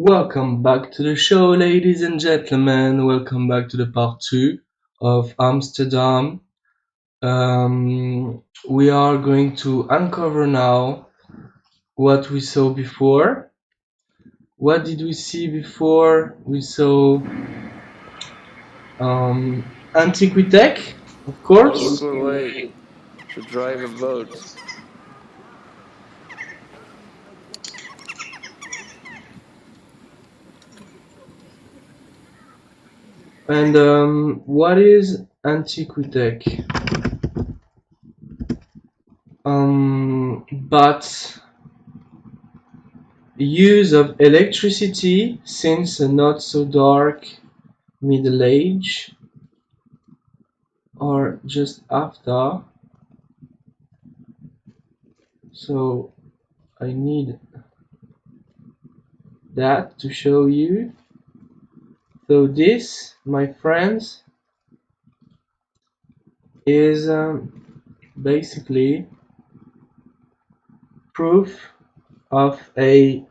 Welcome back to the show, ladies and gentlemen. Welcome back to the part 2 of Amsterdam. We are going to uncover now what we saw before. What did we see before? We saw Antiquitech, of course. A local way to drive a boat. And what is Antiquitech? But use of electricity since a not so dark Middle Age or just after. So I need that to show you. So this, my friends, is basically proof of a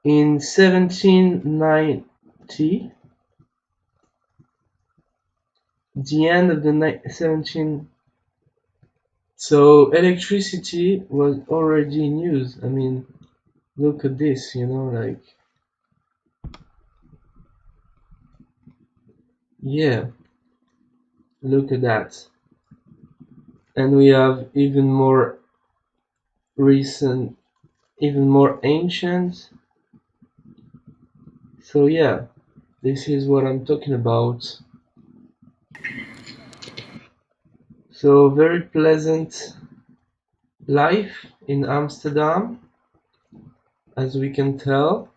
in 1790, the end of the 17. So electricity was already in use. I mean, look at this, like, yeah, look at that. And we have even more recent, even more ancient. So yeah, this is what I'm talking about. So very pleasant life in Amsterdam, as we can tell.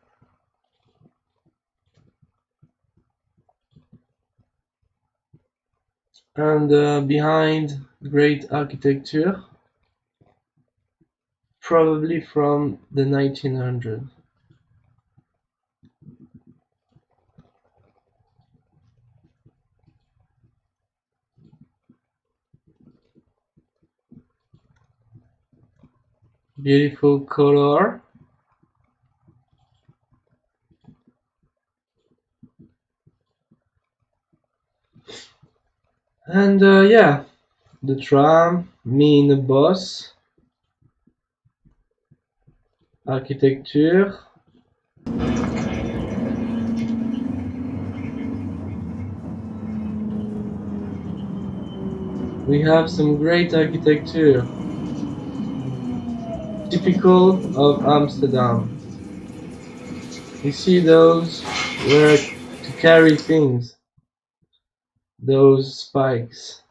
And behind great architecture, probably from the 1900s. Beautiful color. And yeah, the tram, me in the bus, architecture. We have some great architecture, typical of Amsterdam. You see those where to carry things, those spikes.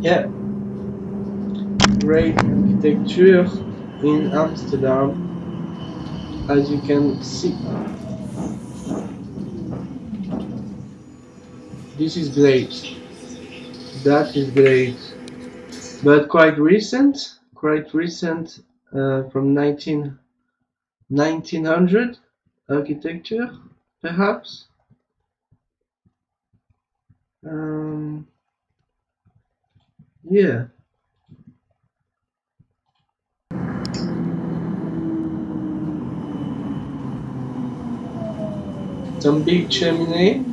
Yeah, great architecture in Amsterdam, as you can see. This is great. That is great. But quite recent from 1900 architecture, perhaps. Yeah. Some big chimney,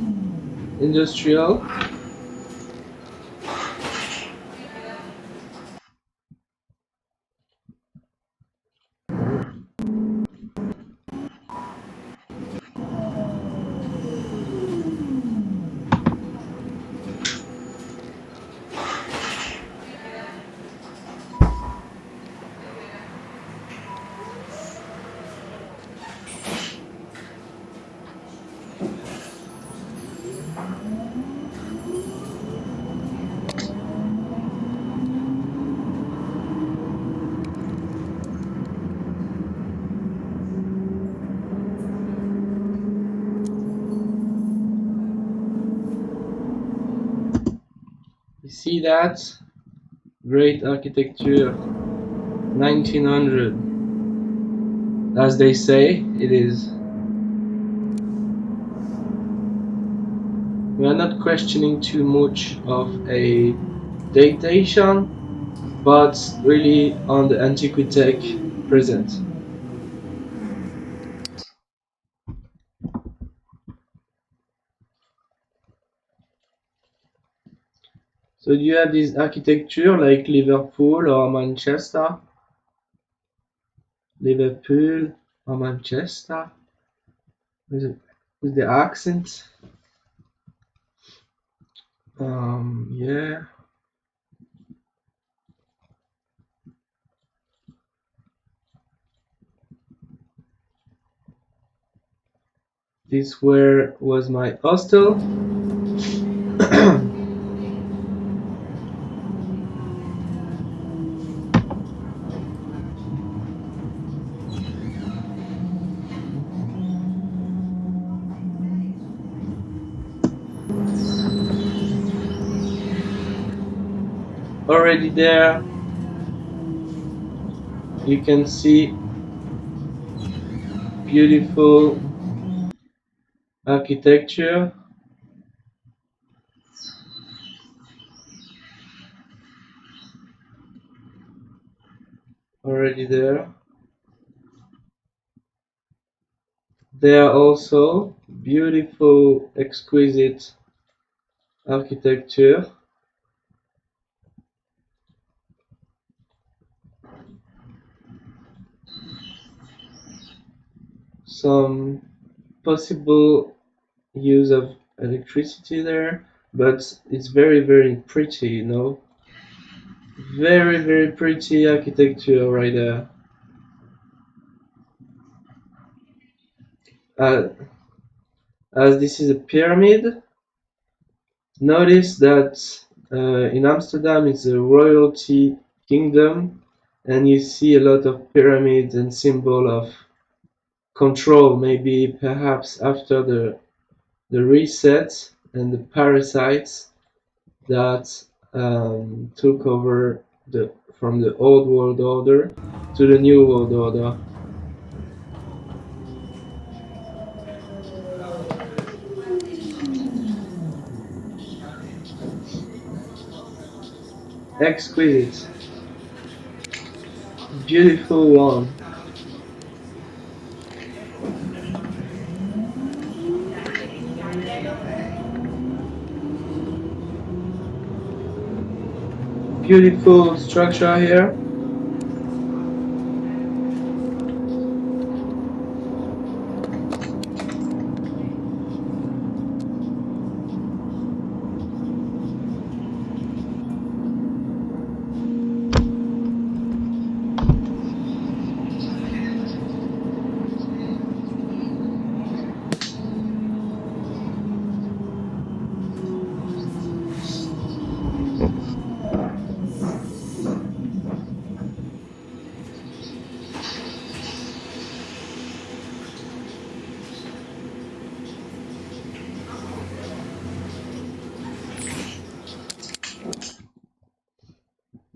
industrial. You see that? Great architecture, 1900. As they say, it is. We are not questioning too much of a datation, but really on the Antiquitech present. So you have this architecture like Liverpool or Manchester, Liverpool or Manchester, with the accent. Yeah. This where was my hostel. Already there, you can see beautiful architecture. Already there. There are also beautiful, exquisite architecture. Some possible use of electricity there, but it's very, very pretty, you know. Very, very pretty architecture right there. Uh, as this is a pyramid, notice that in Amsterdam it's a royalty kingdom, and you see a lot of pyramids and symbol of control. Maybe perhaps after the reset and the parasites that took over from the old world order to the new world order. Exquisite, beautiful one. Beautiful structure here.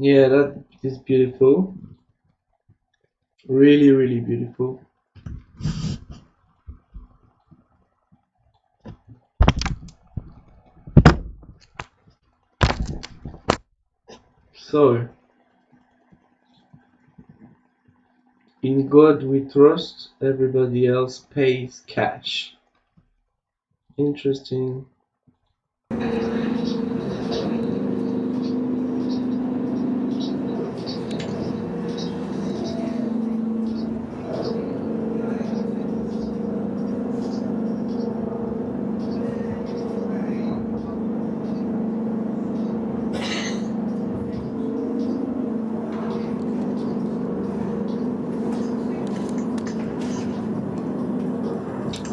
Yeah, that is beautiful. Really, really beautiful. So, in God we trust, everybody else pays cash. Interesting.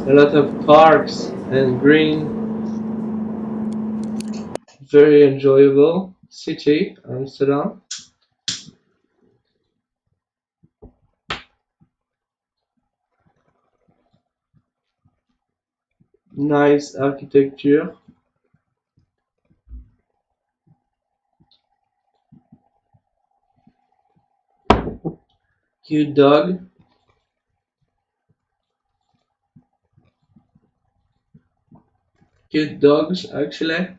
A lot of parks and green. Very enjoyable city, Amsterdam. Nice architecture. Cute dog. Cute dogs, actually.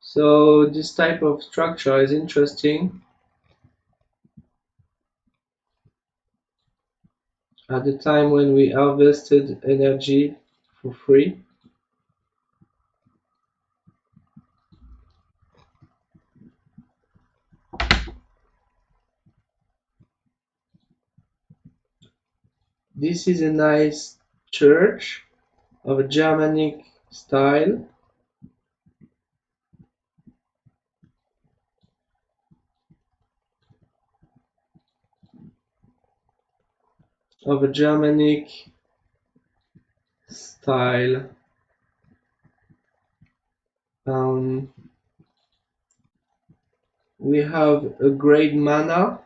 So this type of structure is interesting. At the time when we harvested energy for free. This is a nice church of a Germanic style. Of a Germanic style. Um, we have a great mana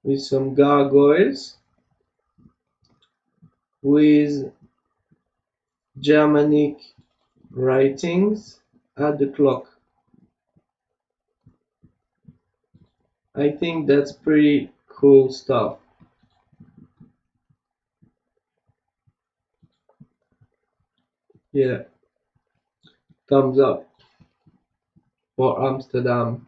with some gargoyles with Germanic writings at the clock. I think that's pretty cool stuff. Yeah, thumbs up for Amsterdam.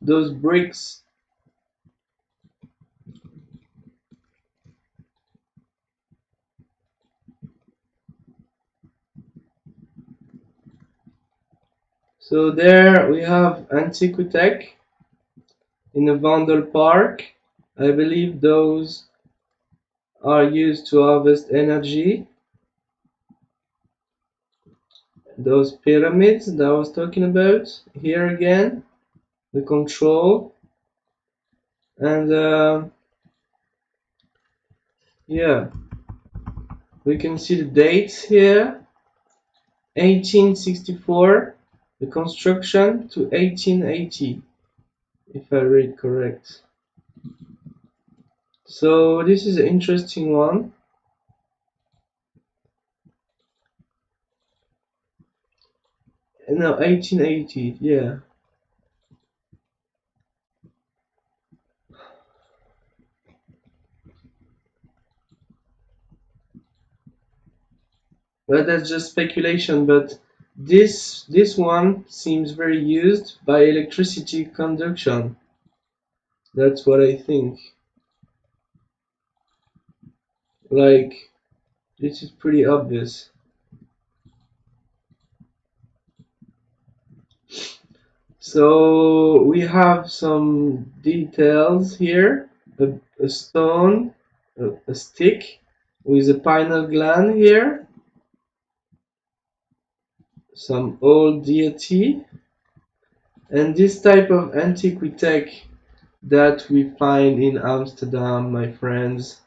Those bricks. So there we have Antiquitech in a Vandal Park. I believe those are used to harvest energy. Those pyramids that I was talking about. Here again, the control. And yeah, we can see the dates here. 1864, the construction, to 1880, if I read correct. So this is an interesting one. No, 1880, yeah. But that's just speculation, but this one seems very used by electricity conduction. That's what I think. Like, this is pretty obvious. So we have some details here. A stone, a stick with a pineal gland here. Some old deity. And this type of Antiquitech that we find in Amsterdam, my friends.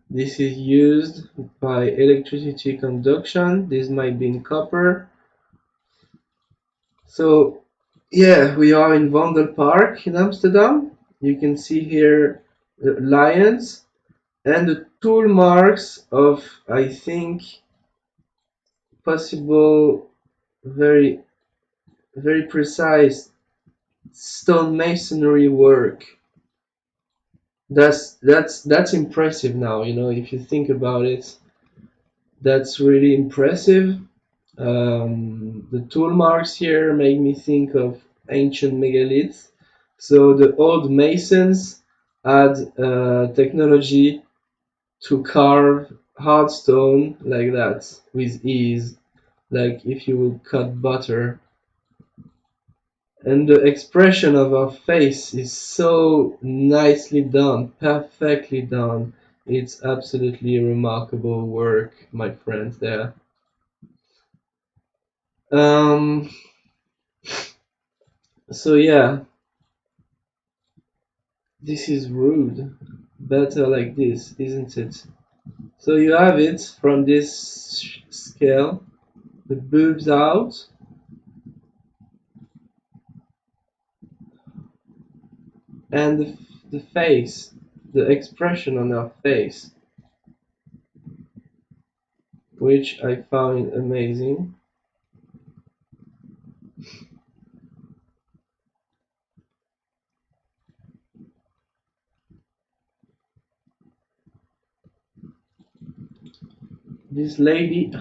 This is used by electricity conduction. This might be in copper. So yeah, we are in Vandal Park in Amsterdam. You can see here lions and the tool marks of, I think, possible very very precise stone masonry work. That's impressive now, you know, if you think about it. That's really impressive. The tool marks here make me think of ancient megaliths. So the old masons had technology to carve hard stone like that with ease, like if you would cut butter. And the expression of our face is so nicely done, perfectly done. It's absolutely remarkable work, my friends there. Um, so yeah, this is rude. Better like this, isn't it? So you have it from this scale. The boobs out. and the face, the expression on her face, which I found amazing. This lady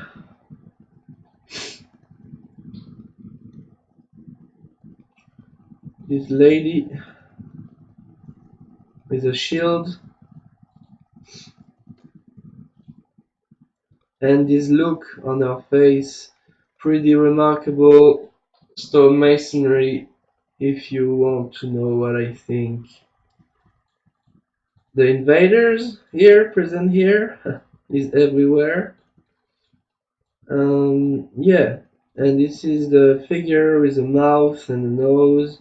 with a shield and this look on her face, pretty remarkable stonemasonry if you want to know what I think. The invaders here, present here, is everywhere. Yeah, and this is the figure with a mouth and a nose,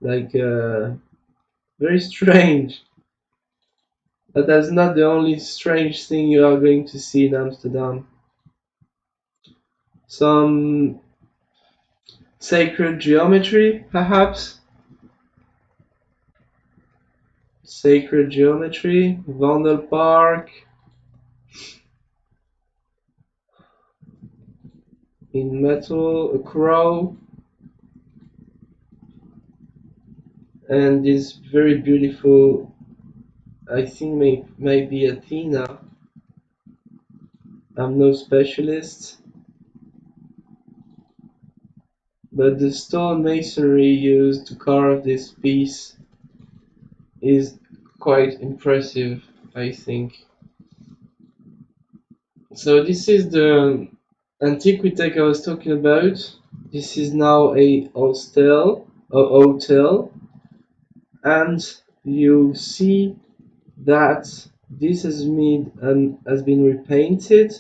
like very strange. But that's not the only strange thing you are going to see in Amsterdam. Some sacred geometry, perhaps. Sacred geometry, Vandal Park, in metal, a crow, and this very beautiful, I think maybe Athena. I'm no specialist, but the stone masonry used to carve this piece is quite impressive, I think. So this is the Antiquitech I was talking about. This is now a hotel, and you see that this has been repainted.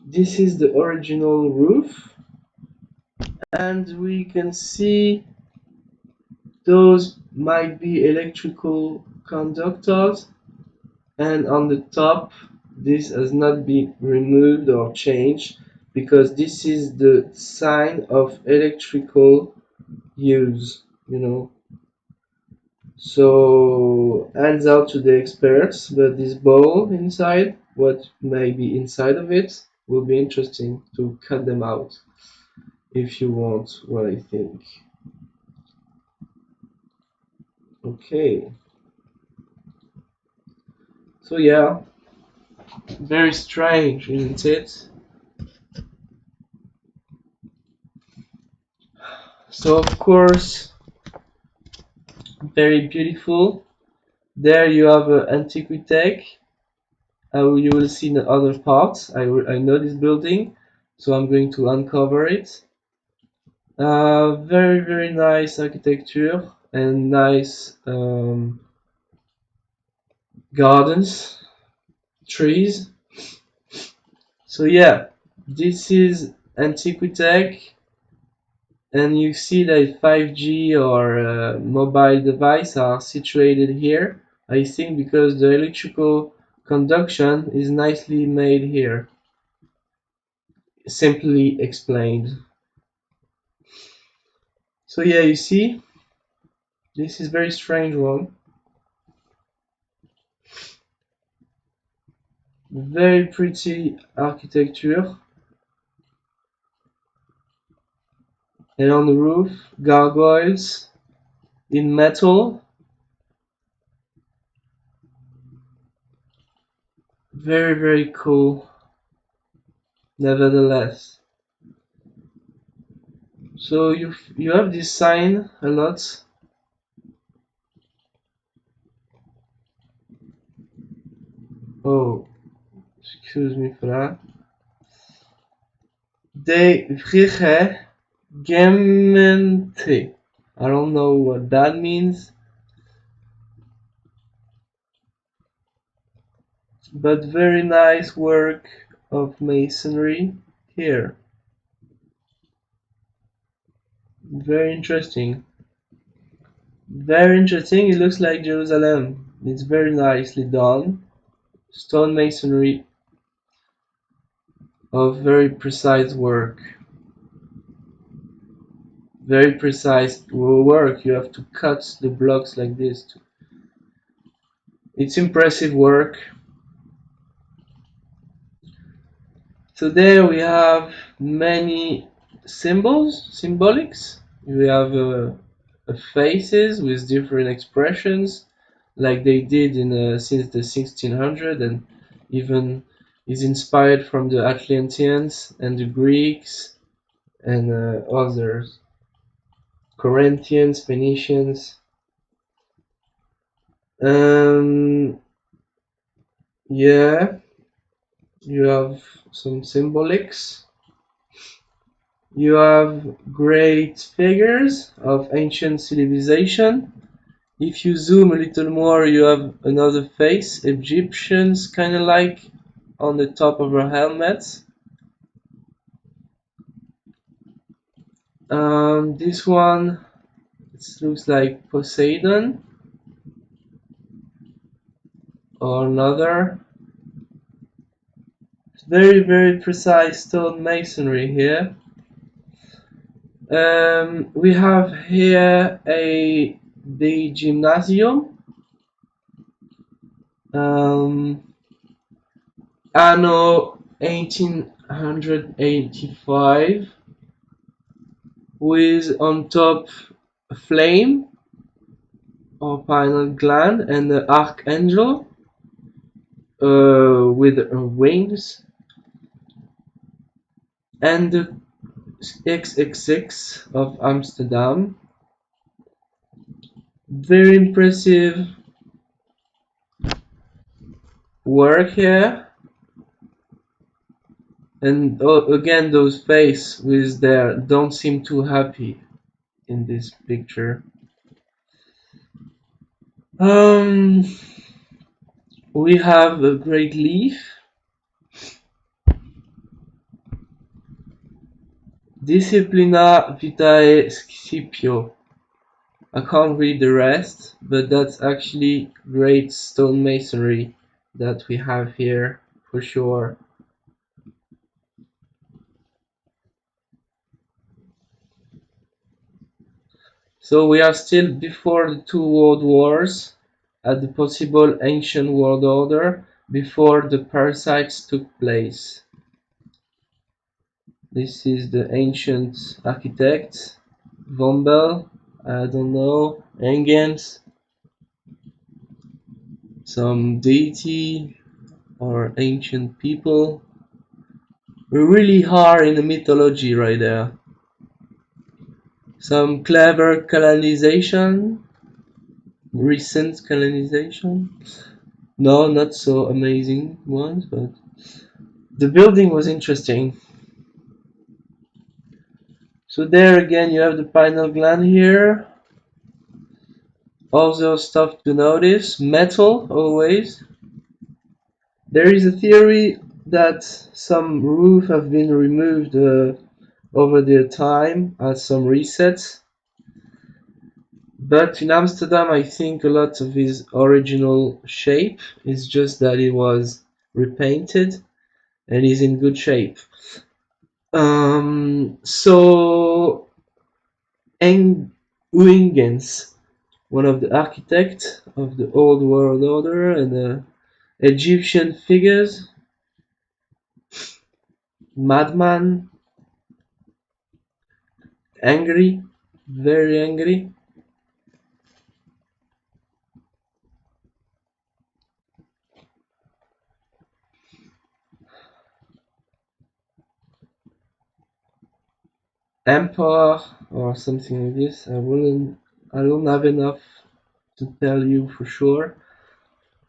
This is the original roof, and we can see those might be electrical conductors, and on the top this has not been removed or changed because this is the sign of electrical use, you know. So hands out to the experts, but this bowl inside, what may be inside of it, will be interesting to cut them out if you want what I think. Okay. So yeah, very strange, isn't it? So of course, very beautiful. There you have Antiquitech. You will see the other parts. I know this building, so I'm going to uncover it. Very very nice architecture and nice gardens, trees. So yeah, this is Antiquitech, and you see that 5G or mobile device are situated here. I think because the electrical conduction is nicely made here. Simply explained. So yeah, you see, this is very strange one. Very pretty architecture. And on the roof, gargoyles in metal. Very, very cool, nevertheless. So you have this sign a lot. Oh, excuse me for that. De vrije gemeente. I don't know what that means, but very nice work of masonry here. Very interesting. Very interesting. It looks like Jerusalem. It's very nicely done. Stone masonry of very precise work. Very precise work. You have to cut the blocks like this. It's impressive work. So there we have many symbolics. We have faces with different expressions, like they did in since the 1600s, and even is inspired from the Atlanteans and the Greeks and others, Corinthians, Phoenicians. Um, yeah, you have some symbolics. You have great figures of ancient civilization. If you zoom a little more, you have another face, Egyptians, kind of like on the top of our helmets. This one, it looks like Poseidon or another. Very, very precise stone masonry here. We have here the gymnasium. Anno 1885, with on top a flame or pineal gland and the archangel with wings, and the XXX of Amsterdam. Very impressive work here. And again, those faces with their don't seem too happy in this picture. We have a great leaf. Disciplina vitae scipio. I can't read the rest, but that's actually great stone masonry that we have here for sure. So we are still before the two world wars, at the possible ancient world order, before the parasites took place. This is the ancient architect, Vombel, I don't know, Engens, some deity or ancient people. We really are in the mythology right there. Some clever colonization, recent colonization. No, not so amazing ones, but the building was interesting. So there again you have the pineal gland here. Also stuff to notice, metal always. There is a theory that some roof have been removed over the time at some resets. But in Amsterdam I think a lot of his original shape is just that it was repainted and is in good shape. So Huygens, one of the architects of the old world order and the Egyptian figures, madman, angry, very angry. Emperor or something like this. I don't have enough to tell you for sure,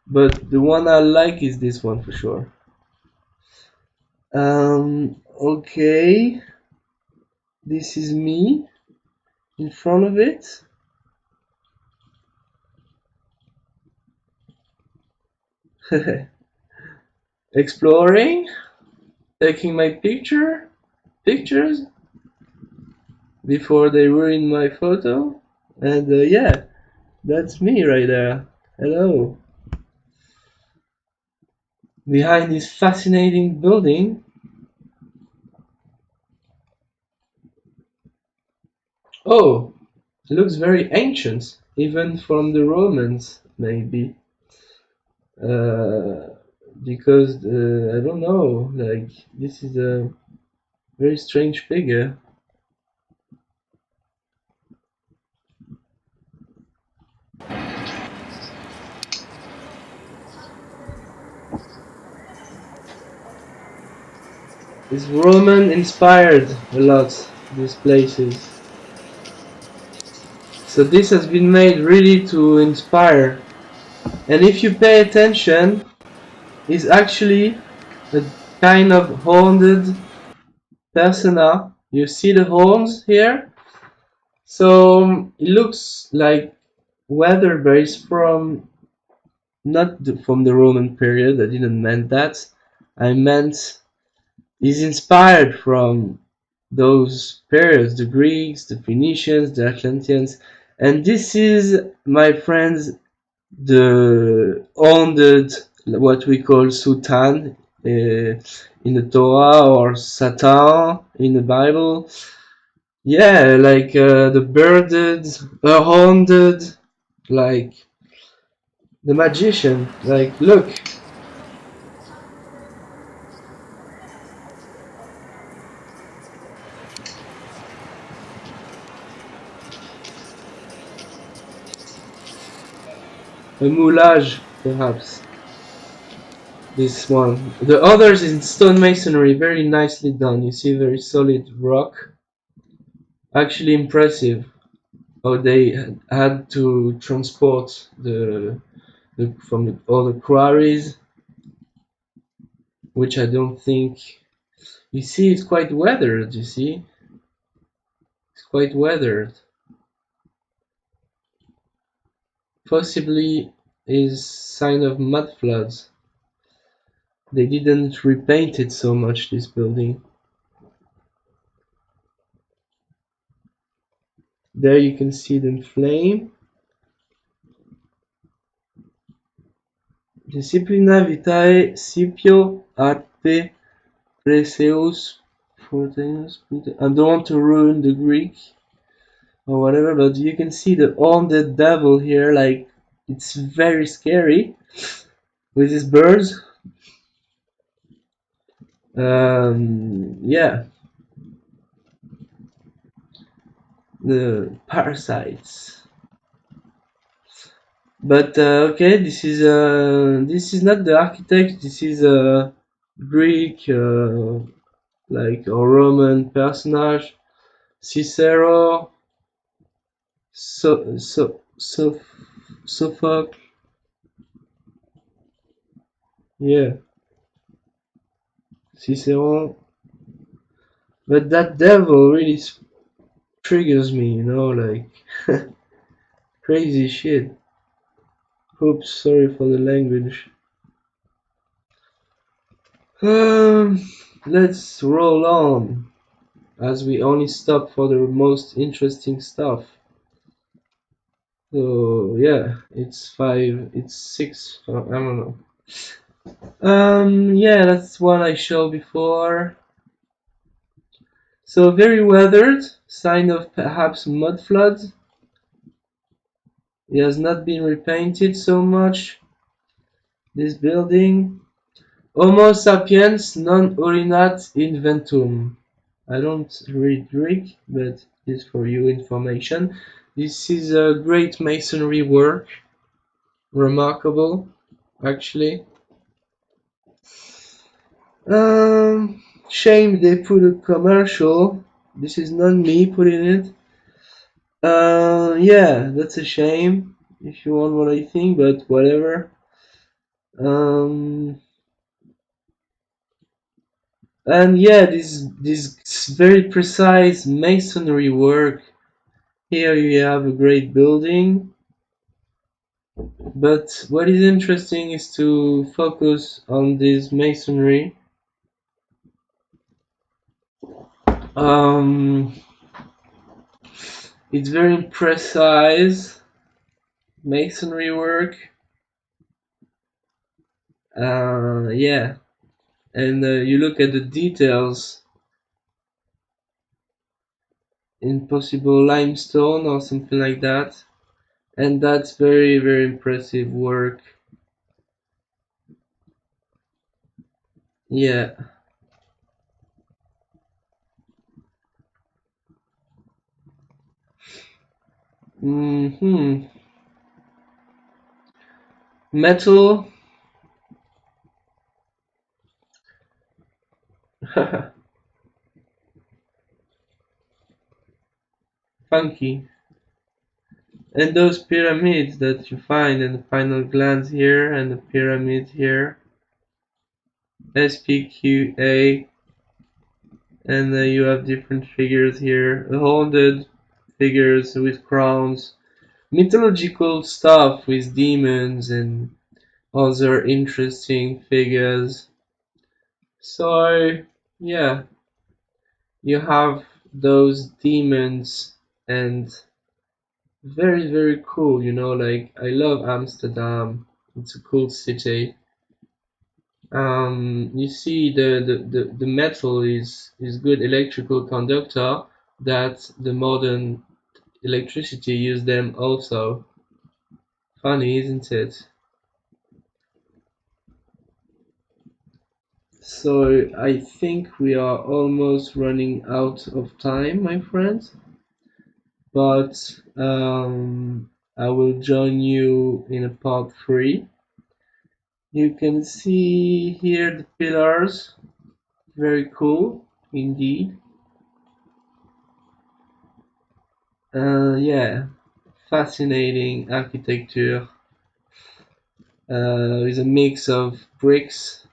but the one I like is this one for sure. Okay, this is me in front of it. Exploring, taking my pictures before they ruin my photo, and yeah, that's me right there. Hello. Behind this fascinating building Oh, it looks very ancient, even from the Romans, maybe. Uh, because I don't know, like this is a very strange figure. It's Roman inspired a lot, these places. So this has been made really to inspire. And if you pay attention, it's actually a kind of horned persona. You see the horns here? So it looks like weather based from not from the Roman period. I didn't mean that. I meant is inspired from those periods, the Greeks, the Phoenicians, the Atlanteans, and this is, my friends, the honored what we call Sultan in the Torah or Satan in the Bible. Yeah, like the birded, horned, like the magician. Like, look, a moulage, perhaps. This one. The others in stone masonry, very nicely done. You see, very solid rock. Actually impressive. How they had to transport the from all the quarries, which I don't think. You see, it's quite weathered. You see, it's quite weathered. Possibly is sign of mud floods. They didn't repaint it so much, this building. There you can see them flame. Disciplina vitae Scipio Arte Preseus Proteus. I don't want to ruin the Greek or whatever, but you can see the horned devil here, like it's very scary with his birds. Yeah, the parasites. But okay, this is not the architect. This is a Greek, like a Roman personage, Cicero, Sophocle. Yeah, Cicero. But that devil really triggers me, you know, like crazy shit. Oops, sorry for the language. Um, let's roll on, as we only stop for the most interesting stuff. So yeah, it's 5, it's 6, I don't know. Yeah, that's what I showed before. So very weathered, sign of perhaps mud floods. It has not been repainted so much, this building. Homo sapiens non urinat inventum. I don't read Greek, but this for you information. This is a great masonry work, remarkable, actually. Shame they put a commercial. This is not me putting it. Yeah, that's a shame. If you want what I think, but whatever. Um, and yeah, this very precise masonry work. Here you have a great building, but what is interesting is to focus on this masonry. Um, it's very precise masonry work. Yeah, and you look at the details. impossible limestone or something like that. And that's very, very impressive work. Yeah. Hmm. Metal. Funky. And those pyramids that you find, and the final glands here, and the pyramid here, SPQA, and you have different figures here, haunted figures with crowns, mythological stuff with demons and other interesting figures. So, yeah, you have those demons and very, very cool, like I love Amsterdam. It's a cool city. You see the metal is good electrical conductor that the modern electricity use them also. Funny, isn't it? So I think we are almost running out of time, my friends. But I will join you in a part 3. You can see here the pillars, very cool indeed. Yeah, fascinating architecture with a mix of bricks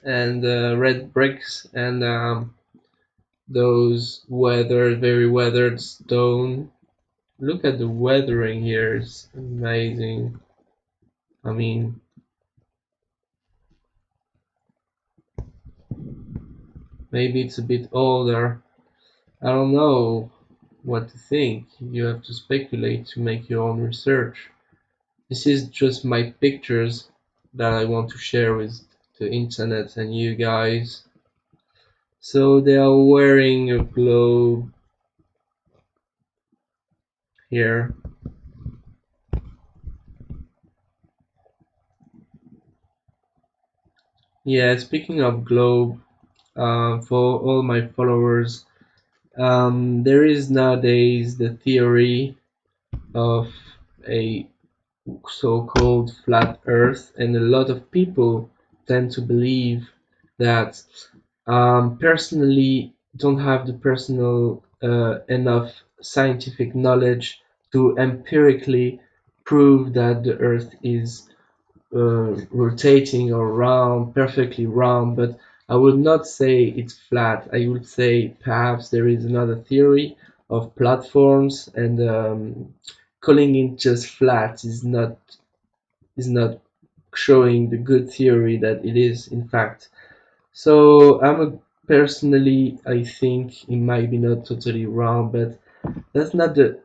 and red bricks and those very weathered stone. Look at the weathering here, it's amazing. I mean, maybe it's a bit older. I don't know what to think. You have to speculate to make your own research. This is just my pictures that I want to share with the internet and you guys. So they are wearing a globe here. Yeah, speaking of globe, for all my followers, there is nowadays the theory of a so-called flat earth, and a lot of people tend to believe that. Personally, don't have the personal enough scientific knowledge to empirically prove that the earth is rotating or round, perfectly round, but I would not say it's flat. I would say perhaps there is another theory of platforms, and calling it just flat is not showing the good theory that it is in fact. So personally, I think it might be not totally wrong, but that's not the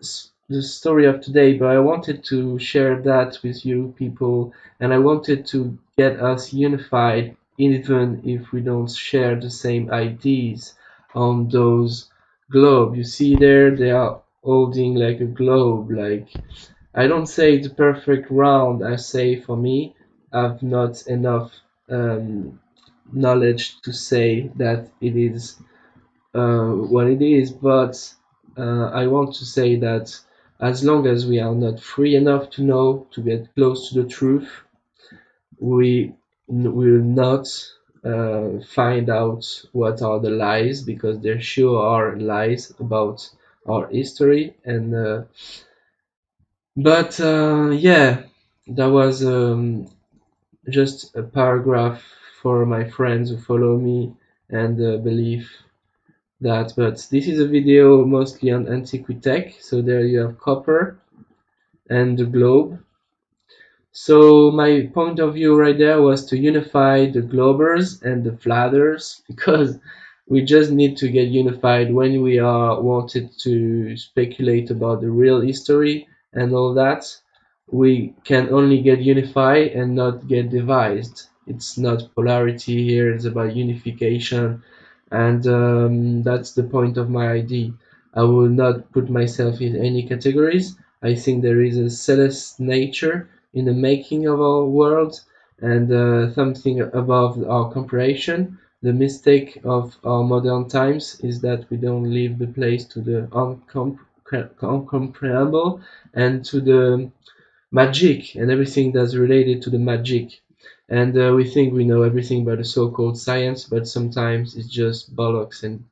story of today. But I wanted to share that with you people, and I wanted to get us unified, even if we don't share the same ideas on those globe. You see there, they are holding like a globe. Like, I don't say it's perfect round. I say for me, I've not enough knowledge to say that it is what it is, but I want to say that as long as we are not free enough to know, to get close to the truth, we will not find out what are the lies, because there sure are lies about our history. And but yeah, that was just a paragraph for my friends who follow me and believe that. But this is a video mostly on Antiquitech, so there you have copper and the globe. So my point of view right there was to unify the globers and the flatters, because we just need to get unified when we are wanted to speculate about the real history and all that. We can only get unified and not get divided. It's not polarity here, it's about unification, and that's the point of my idea. I will not put myself in any categories. I think there is a celestial nature in the making of our world, and something above our comprehension. The mistake of our modern times is that we don't leave the place to the uncomprehensible and to the magic and everything that's related to the magic. And we think we know everything about the so-called science, but sometimes it's just bollocks and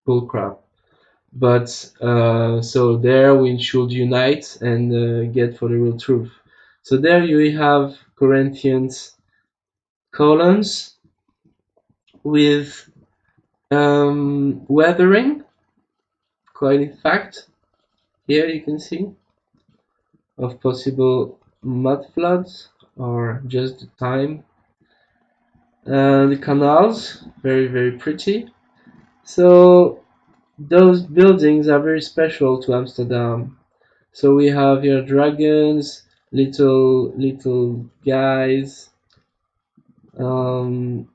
bullcrap. But so there we should unite and get for the real truth. So there you have Corinthians columns with weathering, quite in fact. Here you can see of possible mud floods or just the time. The canals, very very pretty. So those buildings are very special to Amsterdam. So we have here dragons, little guys, um,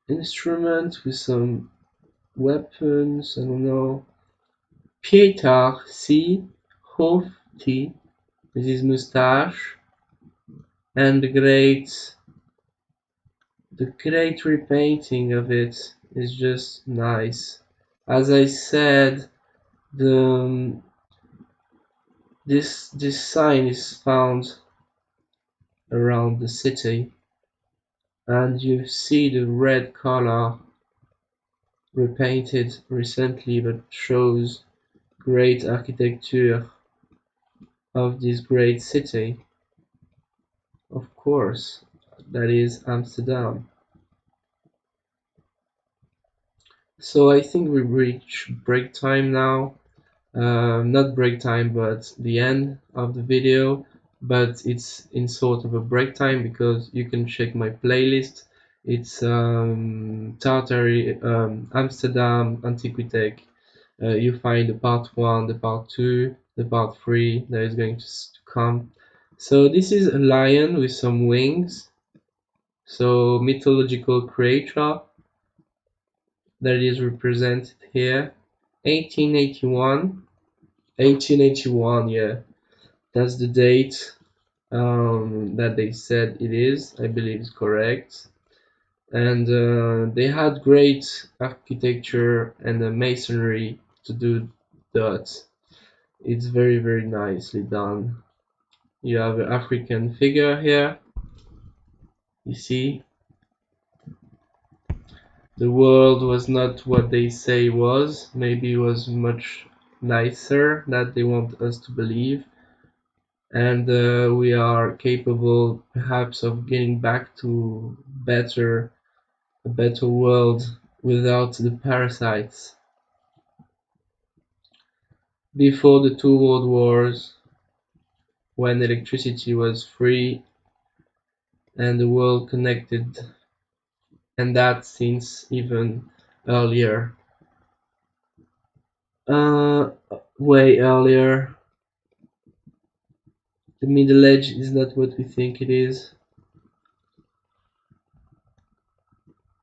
instruments with some weapons. I don't know. Pieter C. Hoofdty with his mustache, and the great repainting of it is just nice. As I said, the this sign is found around the city, and you see the red color repainted recently, but shows great architecture of this great city. Of course, that is Amsterdam. So I think we reach break time now. Not break time, but the end of the video. But it's in sort of a break time because you can check my playlist. It's Tartary, Amsterdam, Antiquitech. You find the part 1, the part 2, the part 3 that is going to come. So this is a lion with some wings. So mythological creature that is represented here. 1881. 1881, yeah, that's the date that they said it is. I believe it's correct. And they had great architecture and masonry to do that. It's very very nicely done. You have an African figure here. You see, the world was not what they say it was. Maybe it was much nicer that they want us to believe. And we are capable perhaps of getting back to a better world without the parasites. Before the two world wars, when electricity was free and the world connected, and that since even earlier, uh, way earlier. The Middle Age is not what we think it is.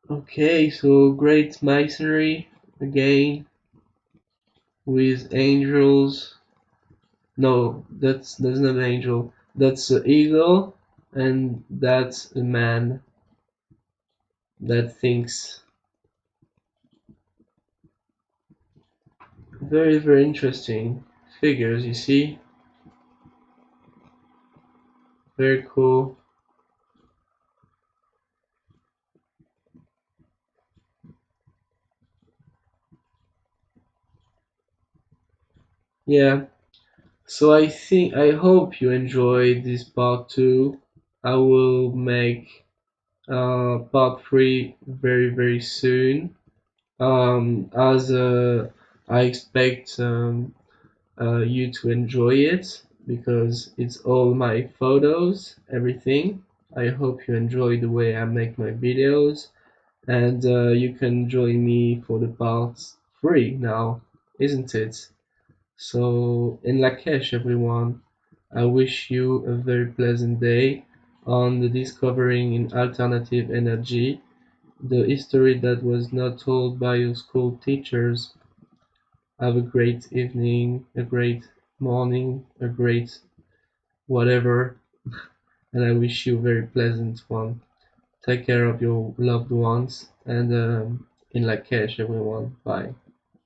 Okay, so great masonry again with angels. No, that's not an angel. That's an eagle, and that's a man that thinks. Very very interesting figures. You see, very cool. Yeah. So I hope you enjoyed this part 2. I will make part 3 very very soon. As I expect you to enjoy it because it's all my photos, everything. I hope you enjoy the way I make my videos, and you can join me for the part 3 now, isn't it? So in Lakesh, everyone, I wish you a very pleasant day on the discovering in alternative energy, the history that was not told by your school teachers. Have a great evening, a great morning, a great whatever, and I wish you a very pleasant one. Take care of your loved ones, and in Lakesh, everyone. Bye.